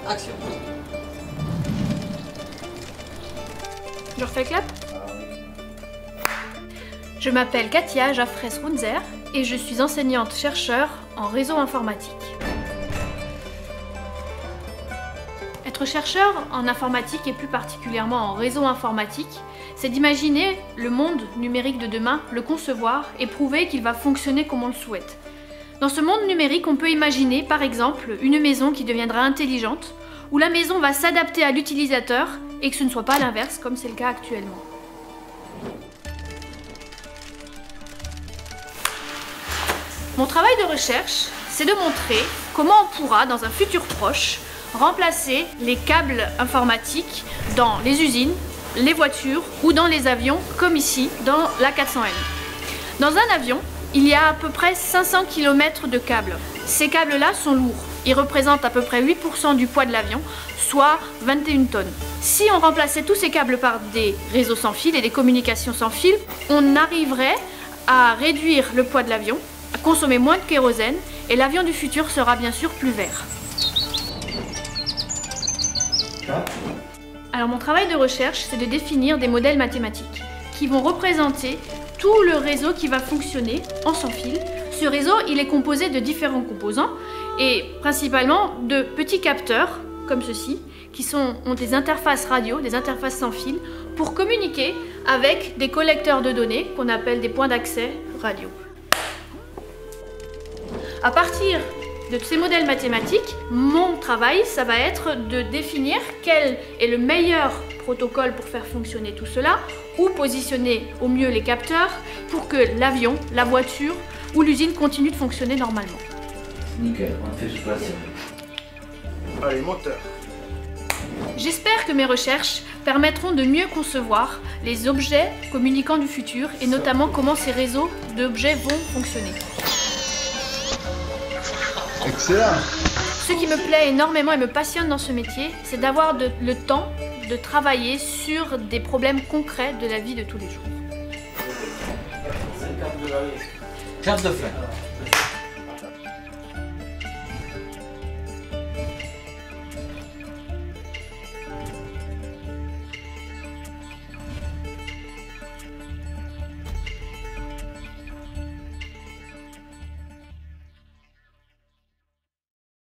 action. Je refais le clap. Je m'appelle Katia Jaffres-Runzer et je suis enseignante-chercheur en réseau informatique. Être chercheur en informatique et plus particulièrement en réseau informatique, c'est d'imaginer le monde numérique de demain, le concevoir et prouver qu'il va fonctionner comme on le souhaite. Dans ce monde numérique, on peut imaginer par exemple une maison qui deviendra intelligente, où la maison va s'adapter à l'utilisateur et que ce ne soit pas l'inverse comme c'est le cas actuellement. Mon travail de recherche, c'est de montrer comment on pourra, dans un futur proche, remplacer les câbles informatiques dans les usines, les voitures ou dans les avions, comme ici, dans l'A400M. Dans un avion, il y a à peu près 500 km de câbles. Ces câbles-là sont lourds. Ils représentent à peu près 8% du poids de l'avion, soit 21 tonnes. Si on remplaçait tous ces câbles par des réseaux sans fil et des communications sans fil, on arriverait à réduire le poids de l'avion, à consommer moins de kérosène, et l'avion du futur sera bien sûr plus vert. Alors mon travail de recherche, c'est de définir des modèles mathématiques qui vont représenter tout le réseau qui va fonctionner en sans fil. Ce réseau, il est composé de différents composants et principalement de petits capteurs comme ceci qui ont des interfaces radio, des interfaces sans fil pour communiquer avec des collecteurs de données qu'on appelle des points d'accès radio. À partir de ces modèles mathématiques, mon travail, ça va être de définir quel est le meilleur protocole pour faire fonctionner tout cela, où positionner au mieux les capteurs pour que l'avion, la voiture ou l'usine continue de fonctionner normalement. Nickel, on fait ce place. Allez, moteur. J'espère que mes recherches permettront de mieux concevoir les objets communicants du futur et notamment comment ces réseaux d'objets vont fonctionner. Excellent. Ce qui me plaît énormément et me passionne dans ce métier, c'est d'avoir le temps de travailler sur des problèmes concrets de la vie de tous les jours. Carte de fin.